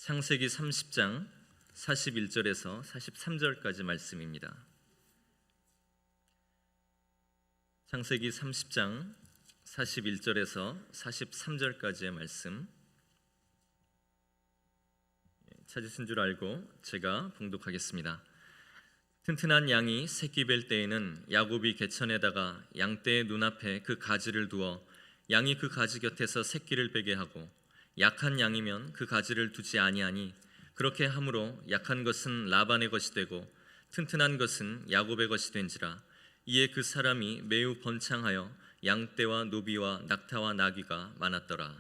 창세기 30장 41절에서 43절까지 말씀입니다. 창세기 30장 41절에서 43절까지의 말씀 찾으신 줄 알고 제가 봉독하겠습니다. 튼튼한 양이 새끼 뵐 때에는 야곱이 개천에다가 양떼의 눈앞에 그 가지를 두어 양이 그 가지 곁에서 새끼를 베게 하고, 약한 양이면 그 가지를 두지 아니하니 그렇게 함으로 약한 것은 라반의 것이 되고 튼튼한 것은 야곱의 것이 된지라. 이에 그 사람이 매우 번창하여 양떼와 노비와 낙타와 나귀가 많았더라.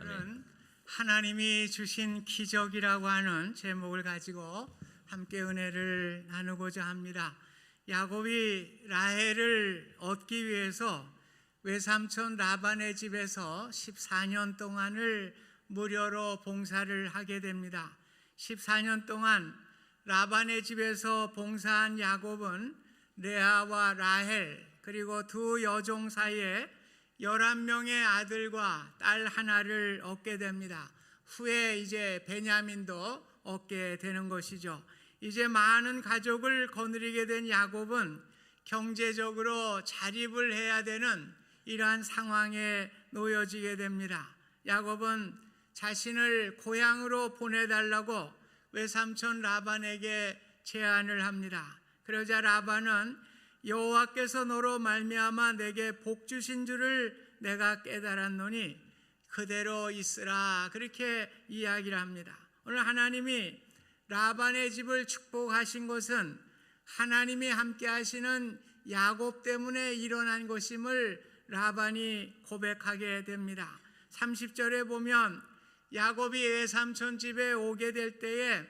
아멘. 하나님이 주신 기적이라고 하는 제목을 가지고 함께 은혜를 나누고자 합니다. 야곱이 라헬을 얻기 위해서 외삼촌 라반의 집에서 14년 동안을 무료로 봉사를 하게 됩니다. 14년 동안 라반의 집에서 봉사한 야곱은 레아와 라헬 그리고 두 여종 사이에 11명의 아들과 딸 하나를 얻게 됩니다. 후에 이제 베냐민도 얻게 되는 것이죠. 이제 많은 가족을 거느리게 된 야곱은 경제적으로 자립을 해야 되는 이러한 상황에 놓여지게 됩니다. 야곱은 자신을 고향으로 보내달라고 외삼촌 라반에게 제안을 합니다. 그러자 라반은 여호와께서 너로 말미암아 내게 복 주신 줄을 내가 깨달았노니 그대로 있으라, 그렇게 이야기를 합니다. 오늘 하나님이 라반의 집을 축복하신 것은 하나님이 함께 하시는 야곱 때문에 일어난 것임을 라반이 고백하게 됩니다. 30절에 보면 야곱이 외삼촌 집에 오게 될 때에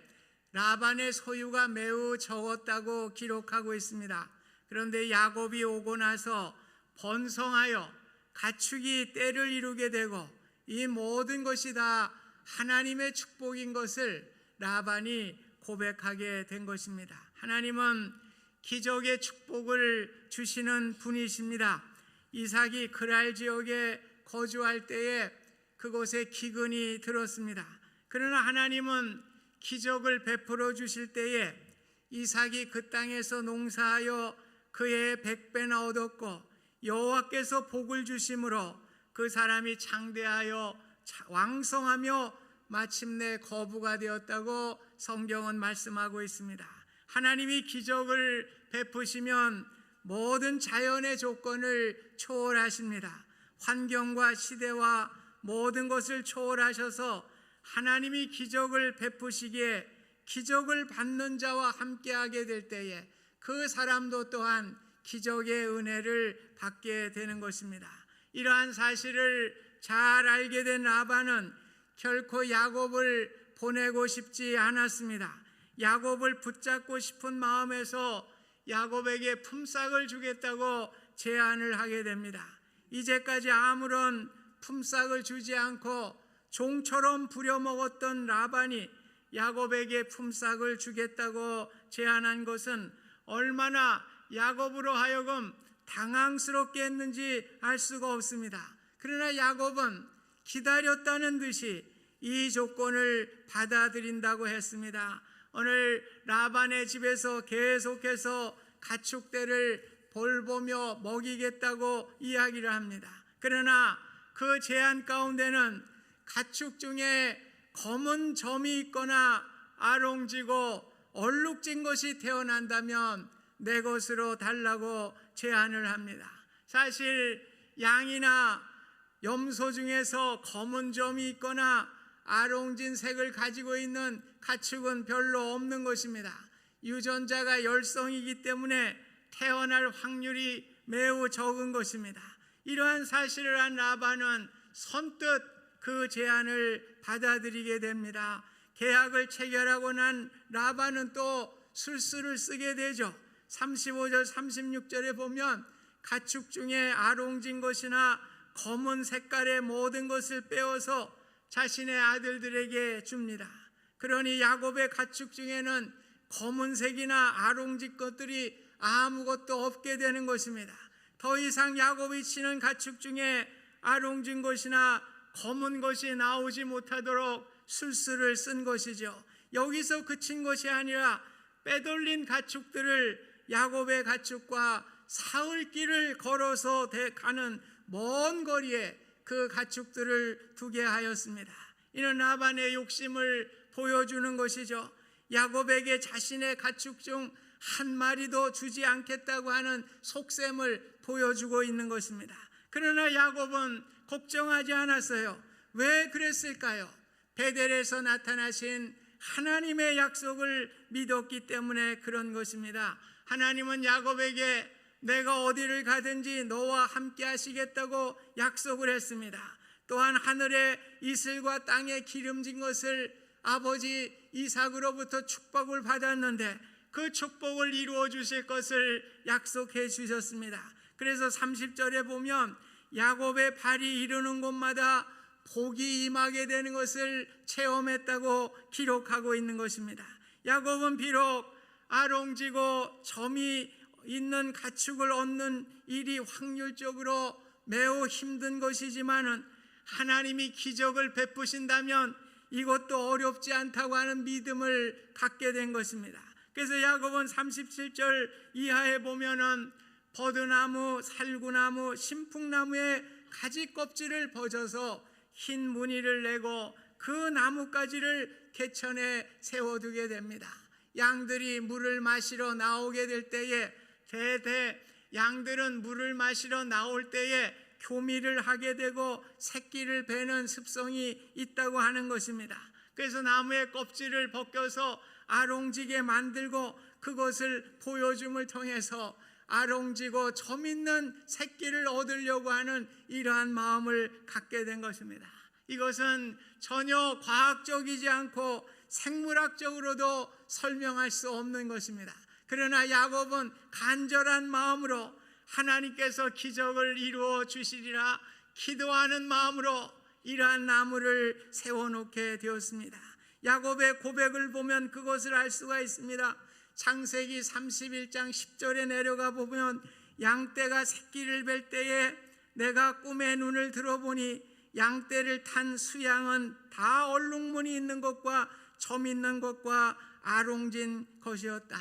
라반의 소유가 매우 적었다고 기록하고 있습니다. 그런데 야곱이 오고 나서 번성하여 가축이 때를 이루게 되고 이 모든 것이 다 하나님의 축복인 것을 라반이 고백하게 된 것입니다. 하나님은 기적의 축복을 주시는 분이십니다. 이삭이 그랄 지역에 거주할 때에 그곳에 기근이 들었습니다. 그러나 하나님은 기적을 베풀어 주실 때에 이삭이 그 땅에서 농사하여 그의 100배나 얻었고 여호와께서 복을 주심으로 그 사람이 장대하여 왕성하며 마침내 거부가 되었다고 성경은 말씀하고 있습니다. 하나님이 기적을 베푸시면 모든 자연의 조건을 초월하십니다. 환경과 시대와 모든 것을 초월하셔서 하나님이 기적을 베푸시기에 기적을 받는 자와 함께하게 될 때에 그 사람도 또한 기적의 은혜를 받게 되는 것입니다. 이러한 사실을 잘 알게 된 라반은 결코 야곱을 보내고 싶지 않았습니다. 야곱을 붙잡고 싶은 마음에서 야곱에게 품삯을 주겠다고 제안을 하게 됩니다. 이제까지 아무런 품삯을 주지 않고 종처럼 부려먹었던 라반이 야곱에게 품삯을 주겠다고 제안한 것은 얼마나 야곱으로 하여금 당황스럽게 했는지 알 수가 없습니다. 그러나 야곱은 기다렸다는 듯이 이 조건을 받아들인다고 했습니다. 오늘 라반의 집에서 계속해서 가축대를 볼보며 먹이겠다고 이야기를 합니다. 그러나 그 제안 가운데는 가축 중에 검은 점이 있거나 아롱지고 얼룩진 것이 태어난다면 내 것으로 달라고 제안을 합니다. 사실 양이나 염소 중에서 검은 점이 있거나 아롱진 색을 가지고 있는 가축은 별로 없는 것입니다. 유전자가 열성이기 때문에 태어날 확률이 매우 적은 것입니다. 이러한 사실을 한 라반은 선뜻 그 제안을 받아들이게 됩니다. 계약을 체결하고 난 라반은 또 술수를 쓰게 되죠. 35절 36절에 보면 가축 중에 아롱진 것이나 검은 색깔의 모든 것을 빼어서 자신의 아들들에게 줍니다. 그러니 야곱의 가축 중에는 검은색이나 아롱진 것들이 아무것도 없게 되는 것입니다. 더 이상 야곱이 치는 가축 중에 아롱진 것이나 검은 것이 나오지 못하도록 술수를 쓴 것이죠. 여기서 그친 것이 아니라 빼돌린 가축들을 야곱의 가축과 사흘길을 걸어서 가는 먼 거리에 그 가축들을 두게 하였습니다. 이는 라반의 욕심을 보여주는 것이죠. 야곱에게 자신의 가축 중 한 마리도 주지 않겠다고 하는 속셈을 보여주고 있는 것입니다. 그러나 야곱은 걱정하지 않았어요. 왜 그랬을까요? 베델에서 나타나신 하나님의 약속을 믿었기 때문에 그런 것입니다. 하나님은 야곱에게 내가 어디를 가든지 너와 함께 하시겠다고 약속을 했습니다. 또한 하늘의 이슬과 땅에 기름진 것을 아버지 이삭으로부터 축복을 받았는데 그 축복을 이루어 주실 것을 약속해 주셨습니다. 그래서 30절에 보면 야곱의 발이 이르는 곳마다 복이 임하게 되는 것을 체험했다고 기록하고 있는 것입니다. 야곱은 비록 아롱지고 점이 있는 가축을 얻는 일이 확률적으로 매우 힘든 것이지만은 하나님이 기적을 베푸신다면 이것도 어렵지 않다고 하는 믿음을 갖게 된 것입니다. 그래서 야곱은 37절 이하에 보면은 버드나무, 살구나무, 신풍나무의 가지 껍질을 벗어서 흰 무늬를 내고 그 나뭇가지를 개천에 세워두게 됩니다. 양들이 물을 마시러 나오게 될 때에 양들은 물을 마시러 나올 때에 교미를 하게 되고 새끼를 베는 습성이 있다고 하는 것입니다. 그래서 나무의 껍질을 벗겨서 아롱지게 만들고 그것을 보여줌을 통해서 아롱지고 점 있는 새끼를 얻으려고 하는 이러한 마음을 갖게 된 것입니다. 이것은 전혀 과학적이지 않고 생물학적으로도 설명할 수 없는 것입니다. 그러나 야곱은 간절한 마음으로 하나님께서 기적을 이루어 주시리라 기도하는 마음으로 이러한 나무를 세워놓게 되었습니다. 야곱의 고백을 보면 그것을 알 수가 있습니다. 창세기 31장 10절에 내려가 보면 양떼가 새끼를 뵐 때에 내가 꿈에 눈을 들어보니 양떼를 탄 수양은 다 얼룩무늬 있는 것과 점 있는 것과 아롱진 것이었다.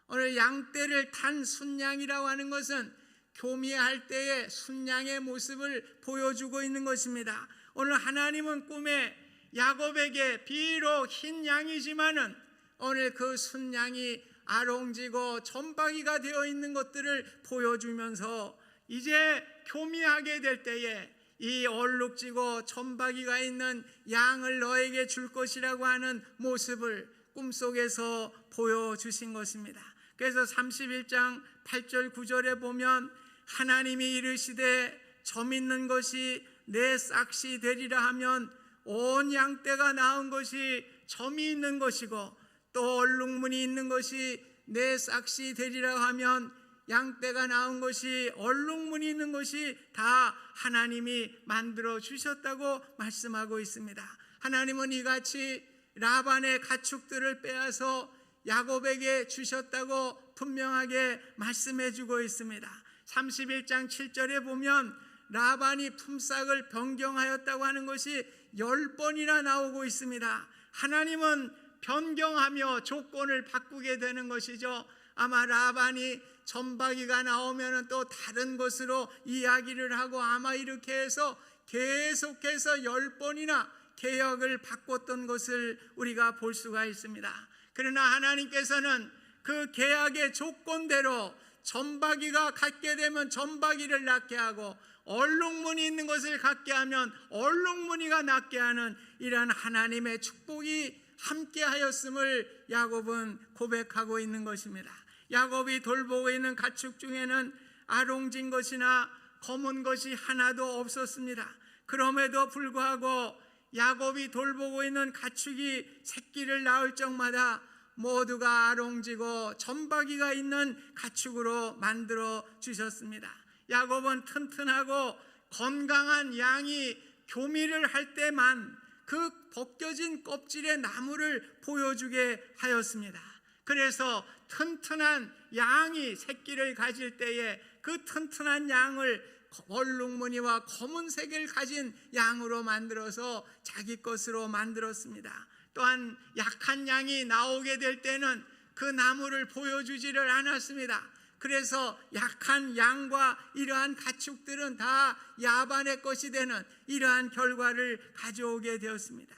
오늘 양떼를 탄 순양이라고 하는 것은 교미할 때의 순양의 모습을 보여주고 있는 것입니다. 오늘 하나님은 꿈에 야곱에게 비록 흰 양이지만은 오늘 그 순양이 아롱지고 점박이가 되어 있는 것들을 보여주면서 이제 교미하게 될 때에 이 얼룩지고 점박이가 있는 양을 너에게 줄 것이라고 하는 모습을 꿈속에서 보여주신 것입니다. 그래서 31장 8절 9절에 보면 하나님이 이르시되 점 있는 것이 내 싹시 되리라 하면 온 양떼가 낳은 것이 점이 있는 것이고 또 얼룩무늬 있는 것이 내 싹시 되리라 하면 양떼가 낳은 것이 얼룩무늬 있는 것이 다 하나님이 만들어 주셨다고 말씀하고 있습니다. 하나님은 이같이 라반의 가축들을 빼앗아 야곱에게 주셨다고 분명하게 말씀해 주고 있습니다. 31장 7절에 보면 라반이 품삯을 변경하였다고 하는 것이 10번이나 나오고 있습니다. 하나님은 변경하며 조건을 바꾸게 되는 것이죠. 아마 라반이 점박이가 나오면 또 다른 것으로 이야기를 하고 아마 이렇게 해서 계속해서 10번이나 계약을 바꿨던 것을 우리가 볼 수가 있습니다. 그러나 하나님께서는 그 계약의 조건대로 점박이가 갖게 되면 점박이를 낳게 하고 얼룩무늬 있는 것을 갖게 하면 얼룩무늬가 낳게 하는 이러한 하나님의 축복이 함께 하였음을 야곱은 고백하고 있는 것입니다. 야곱이 돌보고 있는 가축 중에는 아롱진 것이나 검은 것이 하나도 없었습니다. 그럼에도 불구하고 야곱이 돌보고 있는 가축이 새끼를 낳을 적마다 모두가 아롱지고 점박이가 있는 가축으로 만들어 주셨습니다. 야곱은 튼튼하고 건강한 양이 교미를 할 때만 그 벗겨진 껍질의 나무를 보여주게 하였습니다. 그래서 튼튼한 양이 새끼를 가질 때에 그 튼튼한 양을 얼룩무늬와 검은색을 가진 양으로 만들어서 자기 것으로 만들었습니다. 또한 약한 양이 나오게 될 때는 그 나무를 보여주지를 않았습니다. 그래서 약한 양과 이러한 가축들은 다 야반의 것이 되는 이러한 결과를 가져오게 되었습니다.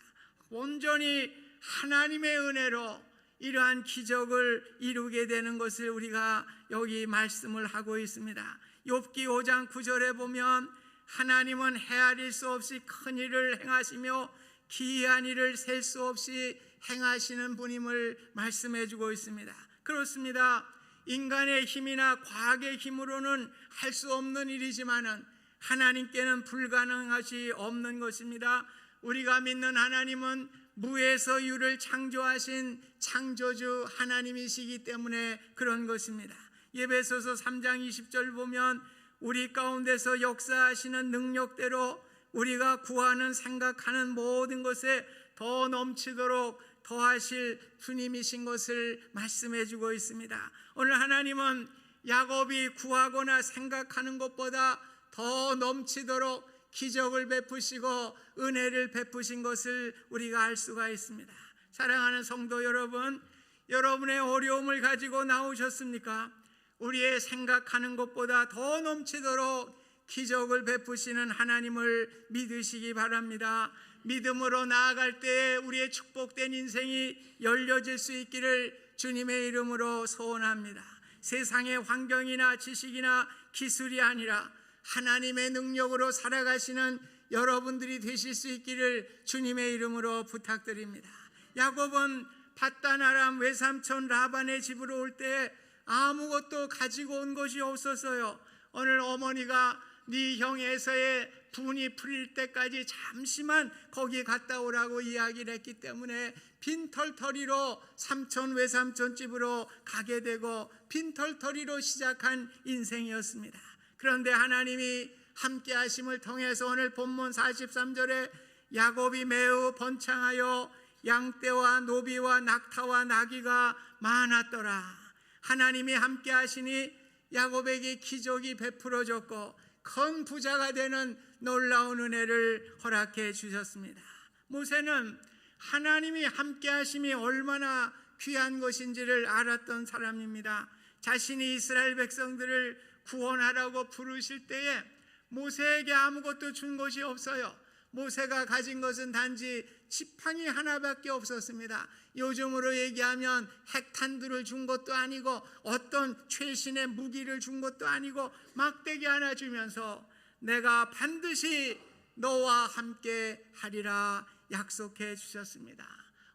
온전히 하나님의 은혜로 이러한 기적을 이루게 되는 것을 우리가 여기 말씀을 하고 있습니다. 욥기 5장 9절에 보면 하나님은 헤아릴 수 없이 큰 일을 행하시며 기이한 일을 셀 수 없이 행하시는 분임을 말씀해 주고 있습니다. 그렇습니다. 인간의 힘이나 과학의 힘으로는 할 수 없는 일이지만은 하나님께는 불가능하지 없는 것입니다. 우리가 믿는 하나님은 무에서 유를 창조하신 창조주 하나님이시기 때문에 그런 것입니다. 에베소서 3장 20절 보면 우리 가운데서 역사하시는 능력대로 우리가 구하는 생각하는 모든 것에 더 넘치도록 더하실 주님이신 것을 말씀해 주고 있습니다. 오늘 하나님은 야곱이 구하거나 생각하는 것보다 더 넘치도록 기적을 베푸시고 은혜를 베푸신 것을 우리가 알 수가 있습니다. 사랑하는 성도 여러분, 여러분의 어려움을 가지고 나오셨습니까? 우리의 생각하는 것보다 더 넘치도록 기적을 베푸시는 하나님을 믿으시기 바랍니다. 믿음으로 나아갈 때 우리의 축복된 인생이 열려질 수 있기를 주님의 이름으로 소원합니다. 세상의 환경이나 지식이나 기술이 아니라 하나님의 능력으로 살아가시는 여러분들이 되실 수 있기를 주님의 이름으로 부탁드립니다. 야곱은 밧단 아람 외삼촌 라반의 집으로 올 때 아무것도 가지고 온 것이 없었어요. 오늘 어머니가 네 형 에서의 분이 풀릴 때까지 잠시만 거기 갔다 오라고 이야기를 했기 때문에 빈털터리로 삼촌 외삼촌 집으로 가게 되고 빈털터리로 시작한 인생이었습니다. 그런데 하나님이 함께 하심을 통해서 오늘 본문 43절에 야곱이 매우 번창하여 양떼와 노비와 낙타와 나귀가 많았더라. 하나님이 함께 하시니 야곱에게 기적이 베풀어졌고 큰 부자가 되는 놀라운 은혜를 허락해 주셨습니다. 모세는 하나님이 함께 하심이 얼마나 귀한 것인지를 알았던 사람입니다. 자신이 이스라엘 백성들을 구원하라고 부르실 때에 모세에게 아무것도 준 것이 없어요. 모세가 가진 것은 단지 지팡이 하나밖에 없었습니다. 요즘으로 얘기하면 핵탄두를 준 것도 아니고 어떤 최신의 무기를 준 것도 아니고 막대기 하나 주면서 내가 반드시 너와 함께 하리라 약속해 주셨습니다.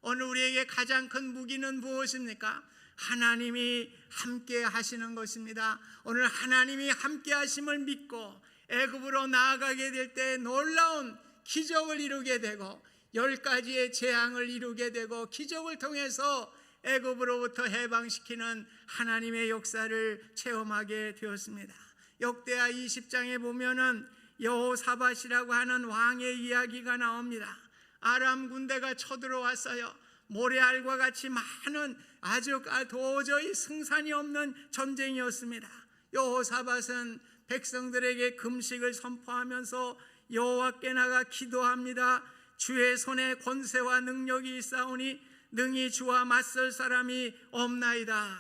오늘 우리에게 가장 큰 무기는 무엇입니까? 하나님이 함께 하시는 것입니다. 오늘 하나님이 함께 하심을 믿고 애굽으로 나아가게 될 때 놀라운 기적을 이루게 되고 10가지의 재앙을 이루게 되고 기적을 통해서 애굽으로부터 해방시키는 하나님의 역사를 체험하게 되었습니다. 역대하 20장에 보면은 여호사밧이라고 하는 왕의 이야기가 나옵니다. 아람 군대가 쳐들어왔어요. 모래알과 같이 많은 아주 도저히 승산이 없는 전쟁이었습니다. 여호사밧은 백성들에게 금식을 선포하면서 여호와께 나가 기도합니다. 주의 손에 권세와 능력이 있사오니 능히 주와 맞설 사람이 없나이다.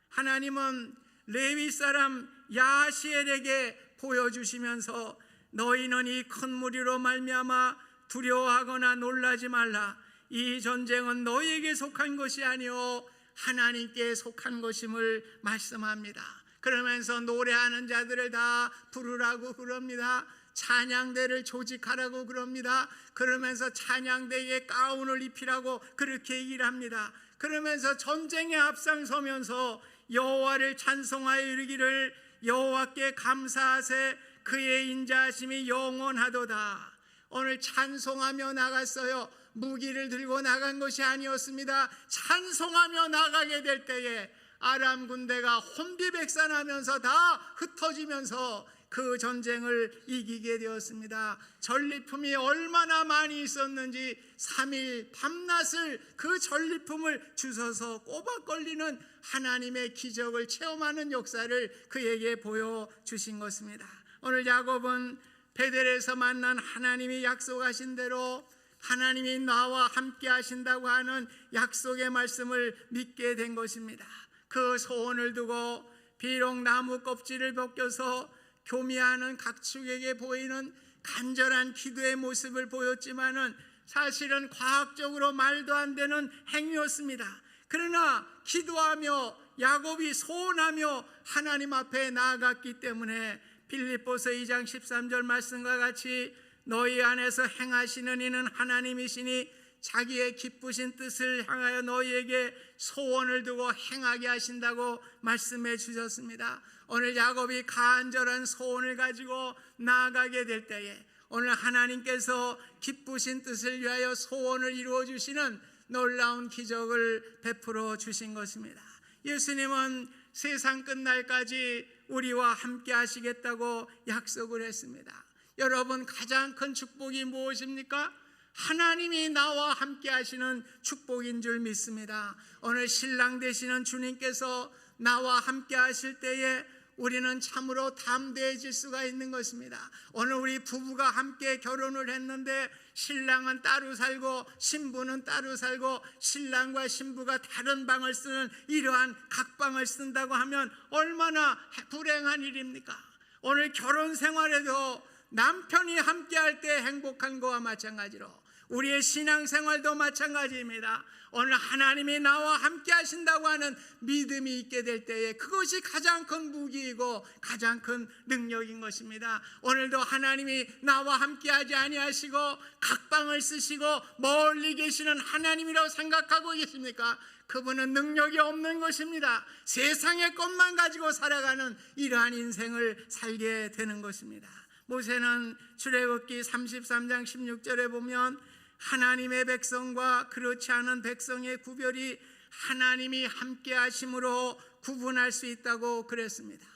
하나님은 레위 사람 야시엘에게 보여주시면서 너희는 이 큰 무리로 말미암아 두려워하거나 놀라지 말라. 이 전쟁은 너희에게 속한 것이 아니오 하나님께 속한 것임을 말씀합니다. 그러면서 노래하는 자들을 다 부르라고 그럽니다. 찬양대를 조직하라고 그럽니다. 그러면서 찬양대에 가운을 입히라고 그렇게 일합니다. 그러면서 전쟁에 앞장서면서 여호와를 찬송하여 이르기를 여호와께 감사하세 그의 인자하심이 영원하도다. 오늘 찬송하며 나갔어요. 무기를 들고 나간 것이 아니었습니다. 찬송하며 나가게 될 때에 아람 군대가 혼비백산하면서 다 흩어지면서 그 전쟁을 이기게 되었습니다. 전리품이 얼마나 많이 있었는지 3일 밤낮을 그 전리품을 주워서 꼬박 걸리는 하나님의 기적을 체험하는 역사를 그에게 보여주신 것입니다. 오늘 야곱은 베델에서 만난 하나님이 약속하신 대로 하나님이 나와 함께 하신다고 하는 약속의 말씀을 믿게 된 것입니다. 그 소원을 두고 비록 나무 껍질을 벗겨서 교미하는 각축에게 보이는 간절한 기도의 모습을 보였지만은 사실은 과학적으로 말도 안 되는 행위였습니다. 그러나 기도하며 야곱이 소원하며 하나님 앞에 나아갔기 때문에 빌립보서 2장 13절 말씀과 같이 너희 안에서 행하시는 이는 하나님이시니 자기의 기쁘신 뜻을 향하여 너희에게 소원을 두고 행하게 하신다고 말씀해 주셨습니다. 오늘 야곱이 간절한 소원을 가지고 나아가게 될 때에 오늘 하나님께서 기쁘신 뜻을 위하여 소원을 이루어 주시는 놀라운 기적을 베풀어 주신 것입니다. 예수님은 세상 끝날까지 우리와 함께 하시겠다고 약속을 했습니다. 여러분, 가장 큰 축복이 무엇입니까? 하나님이 나와 함께 하시는 축복인 줄 믿습니다. 오늘 신랑 되시는 주님께서 나와 함께 하실 때에 우리는 참으로 담대해질 수가 있는 것입니다. 오늘 우리 부부가 함께 결혼을 했는데 신랑은 따로 살고 신부는 따로 살고 신랑과 신부가 다른 방을 쓰는 이러한 각방을 쓴다고 하면 얼마나 불행한 일입니까? 오늘 결혼 생활에도 남편이 함께 할 때 행복한 거와 마찬가지로 우리의 신앙생활도 마찬가지입니다. 오늘 하나님이 나와 함께 하신다고 하는 믿음이 있게 될 때에 그것이 가장 큰 무기이고 가장 큰 능력인 것입니다. 오늘도 하나님이 나와 함께 하지 아니하시고 각방을 쓰시고 멀리 계시는 하나님이라고 생각하고 계십니까? 그분은 능력이 없는 것입니다. 세상의 것만 가지고 살아가는 이러한 인생을 살게 되는 것입니다. 모세는 출애굽기 33장 16절에 보면 하나님의 백성과 그렇지 않은 백성의 구별이 하나님이 함께 하심으로 구분할 수 있다고 그랬습니다.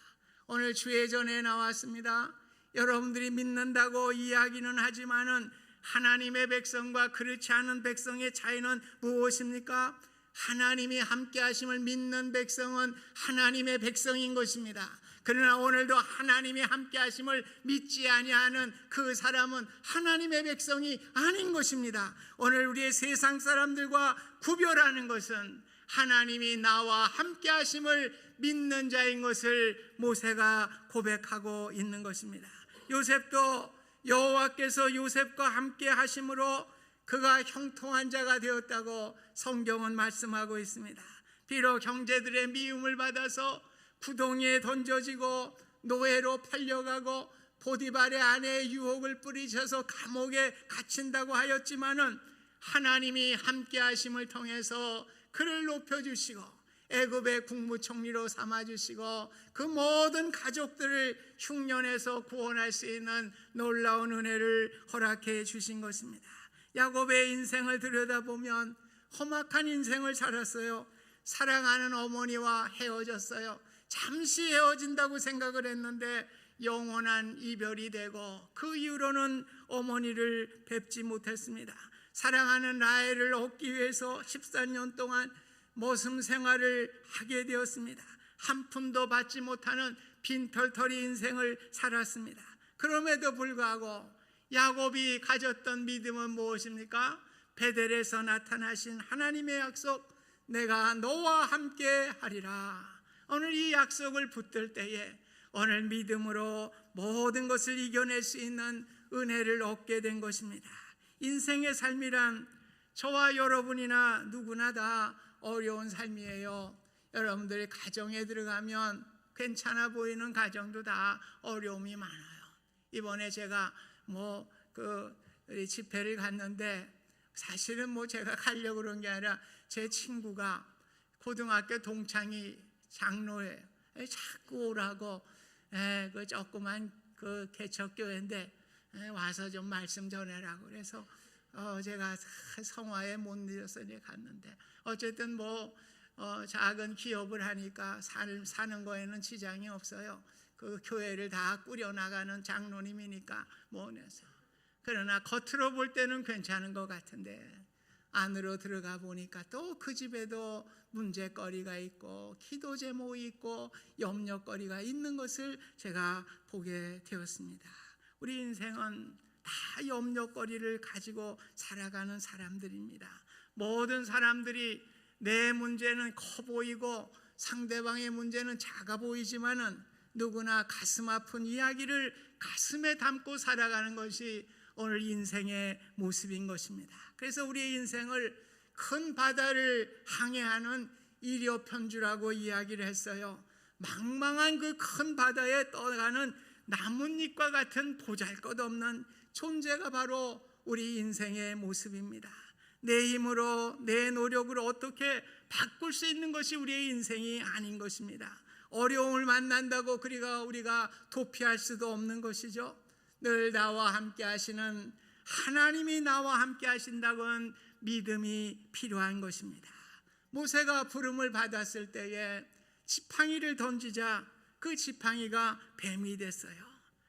오늘 주예전에 나왔습니다. 여러분들이 믿는다고 이야기는 하지만은 하나님의 백성과 그렇지 않은 백성의 차이는 무엇입니까? 하나님이 함께 하심을 믿는 백성은 하나님의 백성인 것입니다. 그러나 오늘도 하나님이 함께 하심을 믿지 아니하는 그 사람은 하나님의 백성이 아닌 것입니다. 오늘 우리의 세상 사람들과 구별하는 것은 하나님이 나와 함께 하심을 믿는 자인 것을 모세가 고백하고 있는 것입니다. 요셉도 여호와께서 요셉과 함께 하심으로 그가 형통한 자가 되었다고 성경은 말씀하고 있습니다. 비록 형제들의 미움을 받아서 구덩이에 던져지고 노예로 팔려가고 보디발의 아내의 유혹을 뿌리쳐서 감옥에 갇힌다고 하였지만은 하나님이 함께 하심을 통해서 그를 높여주시고 애굽의 국무총리로 삼아주시고 그 모든 가족들을 흉년에서 구원할 수 있는 놀라운 은혜를 허락해 주신 것입니다. 야곱의 인생을 들여다보면 험악한 인생을 살았어요. 사랑하는 어머니와 헤어졌어요. 잠시 헤어진다고 생각을 했는데 영원한 이별이 되고 그 이후로는 어머니를 뵙지 못했습니다. 사랑하는 라헬을 얻기 위해서 14년 동안 모슴 생활을 하게 되었습니다. 한 푼도 받지 못하는 빈털터리 인생을 살았습니다. 그럼에도 불구하고 야곱이 가졌던 믿음은 무엇입니까? 베델에서 나타나신 하나님의 약속, 내가 너와 함께 하리라. 오늘 이 약속을 붙들 때에 오늘 믿음으로 모든 것을 이겨낼 수 있는 은혜를 얻게 된 것입니다. 인생의 삶이란 저와 여러분이나 누구나 다 어려운 삶이에요. 여러분들이 가정에 들어가면 괜찮아 보이는 가정도 다 어려움이 많아요. 이번에 제가 집회를 갔는데 사실은 제가 가려고 그런 게 아니라 제 친구가 고등학교 동창이 장로예요. 자꾸 오라고 그 조그만 그 개척교회인데 와서 좀 말씀 전해라고 그래서 제가 성화에 못 늦어서 이제 갔는데 어쨌든 작은 기업을 하니까 사는 거에는 지장이 없어요. 그 교회를 다 꾸려나가는 장로님이니까 그래서 그러나 겉으로 볼 때는 괜찮은 것 같은데 안으로 들어가 보니까 또 그 집에도 문제거리가 있고 기도 제목이 있고 염려거리가 있는 것을 제가 보게 되었습니다. 우리 인생은 다 염려거리를 가지고 살아가는 사람들입니다. 모든 사람들이 내 문제는 커 보이고 상대방의 문제는 작아 보이지만은 누구나 가슴 아픈 이야기를 가슴에 담고 살아가는 것이 오늘 인생의 모습인 것입니다. 그래서 우리의 인생을 큰 바다를 항해하는 일여편주라고 이야기를 했어요. 망망한 그 큰 바다에 떠나가는 나뭇잎과 같은 보잘것없는 존재가 바로 우리 인생의 모습입니다. 내 힘으로 내 노력으로 어떻게 바꿀 수 있는 것이 우리의 인생이 아닌 것입니다. 어려움을 만난다고 우리가 도피할 수도 없는 것이죠. 늘 나와 함께 하시는 하나님이 나와 함께 하신다고는 믿음이 필요한 것입니다. 모세가 부름을 받았을 때에 지팡이를 던지자 그 지팡이가 뱀이 됐어요.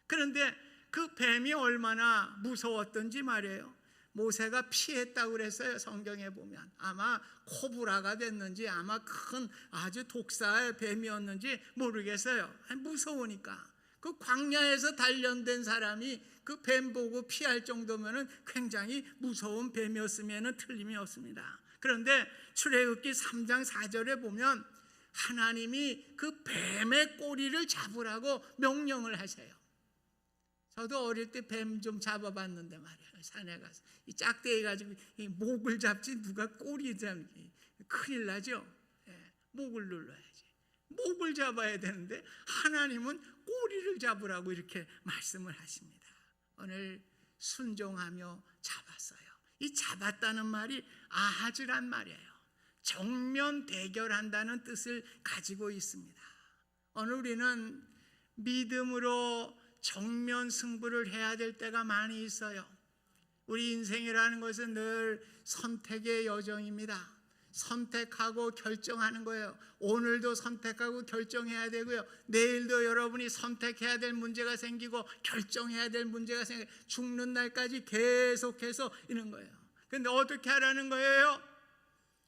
그런데 그 뱀이 얼마나 무서웠던지 말이에요. 모세가 피했다고 그랬어요. 성경에 보면 아마 코브라가 됐는지 아마 큰 아주 독사의 뱀이었는지 모르겠어요. 무서우니까 그 광야에서 단련된 사람이 그 뱀 보고 피할 정도면은 굉장히 무서운 뱀이었으면은 틀림이 없습니다. 그런데 출애굽기 3장 4절에 보면 하나님이 그 뱀의 꼬리를 잡으라고 명령을 하세요. 저도 어릴 때 뱀 좀 잡아봤는데 말이에요. 산에 가서 이 짝대기 가지고 이 목을 잡지 누가 꼬리 잡기 큰일 나죠. 예, 목을 눌러야지. 목을 잡아야 되는데 하나님은 꼬리를 잡으라고 이렇게 말씀을 하십니다. 오늘 순종하며 잡았어요. 이 잡았다는 말이 아하즈란 말이에요. 정면 대결한다는 뜻을 가지고 있습니다. 오늘 우리는 믿음으로 정면 승부를 해야 될 때가 많이 있어요. 우리 인생이라는 것은 늘 선택의 여정입니다. 선택하고 결정하는 거예요. 오늘도 선택하고 결정해야 되고요. 내일도 여러분이 선택해야 될 문제가 생기고 결정해야 될 문제가 생기고 죽는 날까지 계속해서 이런 거예요. 근데 어떻게 하라는 거예요?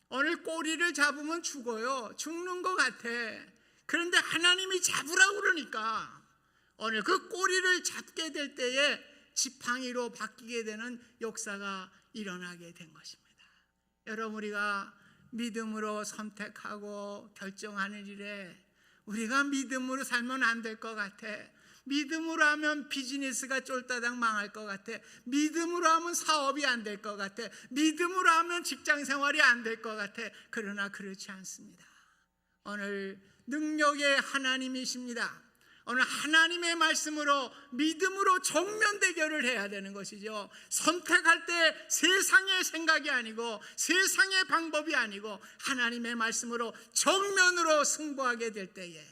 오늘 꼬리를 잡으면 죽어요. 죽는 것 같아. 그런데 하나님이 잡으라고 그러니까 오늘 그 꼬리를 잡게 될 때에 지팡이로 바뀌게 되는 역사가 일어나게 된 것입니다. 여러분, 우리가 믿음으로 선택하고 결정하는 일에 우리가 믿음으로 살면 안 될 것 같아. 믿음으로 하면 비즈니스가 쫄따당 망할 것 같아. 믿음으로 하면 사업이 안 될 것 같아. 믿음으로 하면 직장 생활이 안 될 것 같아. 그러나 그렇지 않습니다. 오늘 능력의 하나님이십니다. 오늘 하나님의 말씀으로 믿음으로 정면 대결을 해야 되는 것이죠. 선택할 때 세상의 생각이 아니고 세상의 방법이 아니고 하나님의 말씀으로 정면으로 승부하게 될 때에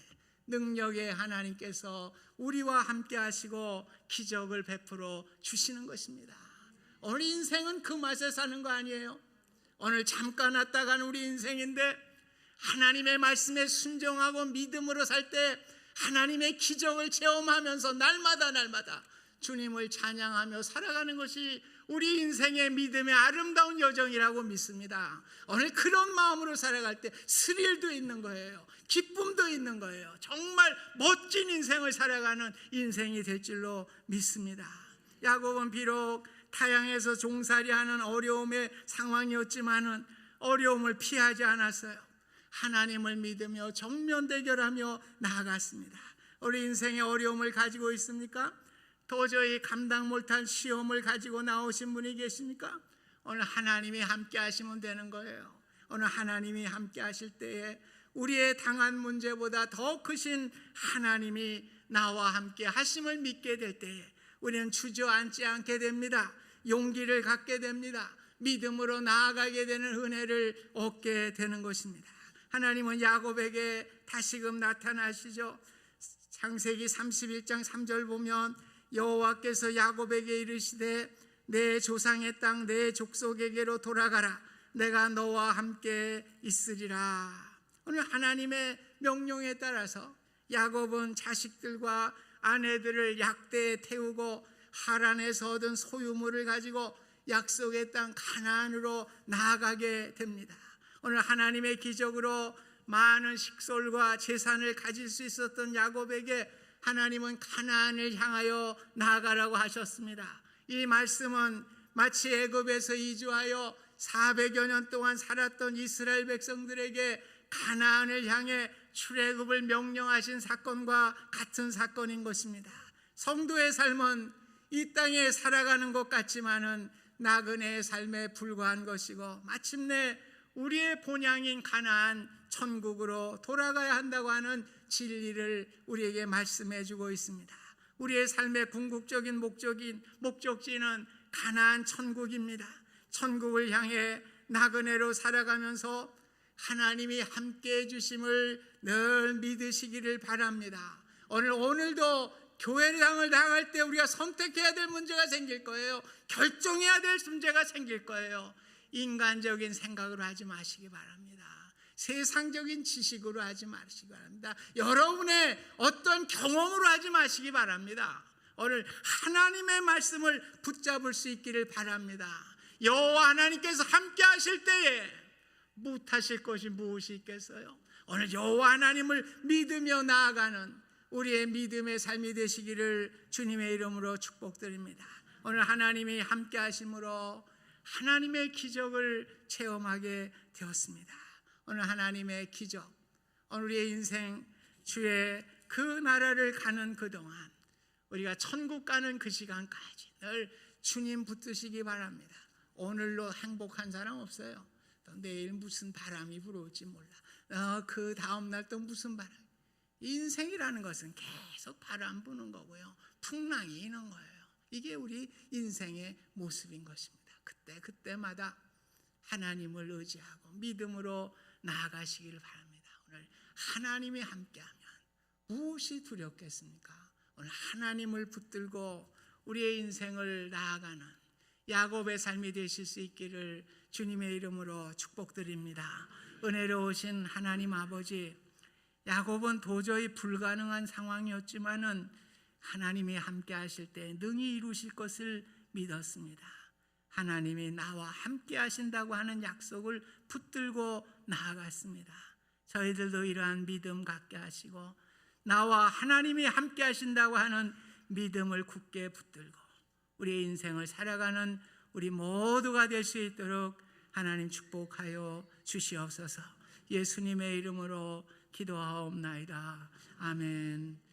능력의 하나님께서 우리와 함께 하시고 기적을 베풀어 주시는 것입니다. 오늘 인생은 그 맛에 사는 거 아니에요? 오늘 잠깐 왔다 가는 우리 인생인데 하나님의 말씀에 순종하고 믿음으로 살 때 하나님의 기적을 체험하면서 날마다 주님을 찬양하며 살아가는 것이 우리 인생의 믿음의 아름다운 여정이라고 믿습니다. 오늘 그런 마음으로 살아갈 때 스릴도 있는 거예요. 기쁨도 있는 거예요. 정말 멋진 인생을 살아가는 인생이 될 줄로 믿습니다. 야곱은 비록 타향에서 종살이하는 어려움의 상황이었지만은 어려움을 피하지 않았어요. 하나님을 믿으며 정면 대결하며 나아갔습니다. 우리 인생의 어려움을 가지고 있습니까? 도저히 감당 못한 시험을 가지고 나오신 분이 계십니까? 오늘 하나님이 함께 하시면 되는 거예요. 오늘 하나님이 함께 하실 때에 우리의 당한 문제보다 더 크신 하나님이 나와 함께 하심을 믿게 될 때에 우리는 주저앉지 않게 됩니다. 용기를 갖게 됩니다. 믿음으로 나아가게 되는 은혜를 얻게 되는 것입니다. 하나님은 야곱에게 다시금 나타나시죠. 창세기 31장 3절 보면 여호와께서 야곱에게 이르시되 내 조상의 땅 내 족속에게로 돌아가라. 내가 너와 함께 있으리라. 오늘 하나님의 명령에 따라서 야곱은 자식들과 아내들을 약대에 태우고 하란에서 얻은 소유물을 가지고 약속의 땅 가나안으로 나아가게 됩니다. 오늘 하나님의 기적으로 많은 식솔과 재산을 가질 수 있었던 야곱에게 하나님은 가나안을 향하여 나아가라고 하셨습니다. 이 말씀은 마치 애굽에서 이주하여 400여 년 동안 살았던 이스라엘 백성들에게 가나안을 향해 출애굽을 명령하신 사건과 같은 사건인 것입니다. 성도의 삶은 이 땅에 살아가는 것 같지만은 나그네의 삶에 불과한 것이고 마침내 우리의 본향인 가나안 천국으로 돌아가야 한다고 하는 진리를 우리에게 말씀해 주고 있습니다. 우리의 삶의 궁극적인 목적지는 가나안 천국입니다. 천국을 향해 나그네로 살아가면서 하나님이 함께해 주심을 늘 믿으시기를 바랍니다. 오늘도 교회당을 나갈 때 우리가 선택해야 될 문제가 생길 거예요. 결정해야 될 문제가 생길 거예요. 인간적인 생각으로 하지 마시기 바랍니다. 세상적인 지식으로 하지 마시기 바랍니다. 여러분의 어떤 경험으로 하지 마시기 바랍니다. 오늘 하나님의 말씀을 붙잡을 수 있기를 바랍니다. 여호와 하나님께서 함께 하실 때에 못하실 것이 무엇이 있겠어요? 오늘 여호와 하나님을 믿으며 나아가는 우리의 믿음의 삶이 되시기를 주님의 이름으로 축복드립니다. 오늘 하나님이 함께 하심으로 하나님의 기적을 체험하게 되었습니다. 오늘 하나님의 기적, 오늘 우리의 인생 주의 그 나라를 가는 그동안 우리가 천국 가는 그 시간까지 늘 주님 붙드시기 바랍니다. 오늘로 행복한 사람 없어요. 또 내일 무슨 바람이 불어올지 몰라. 그 다음날 또 무슨 바람. 인생이라는 것은 계속 바람 부는 거고요. 풍랑이 있는 거예요. 이게 우리 인생의 모습인 것입니다. 그때마다 하나님을 의지하고 믿음으로 나아가시기를 바랍니다. 오늘 하나님이 함께하면 무엇이 두렵겠습니까? 오늘 하나님을 붙들고 우리의 인생을 나아가는 야곱의 삶이 되실 수 있기를 주님의 이름으로 축복드립니다. 은혜로우신 하나님 아버지, 야곱은 도저히 불가능한 상황이었지만은 하나님이 함께 하실 때 능히 이루실 것을 믿었습니다. 하나님이 나와 함께 하신다고 하는 약속을 붙들고 나아갔습니다. 저희들도 이러한 믿음 갖게 하시고 나와 하나님이 함께 하신다고 하는 믿음을 굳게 붙들고 우리의 인생을 살아가는 우리 모두가 될 수 있도록 하나님 축복하여 주시옵소서. 예수님의 이름으로 기도하옵나이다. 아멘.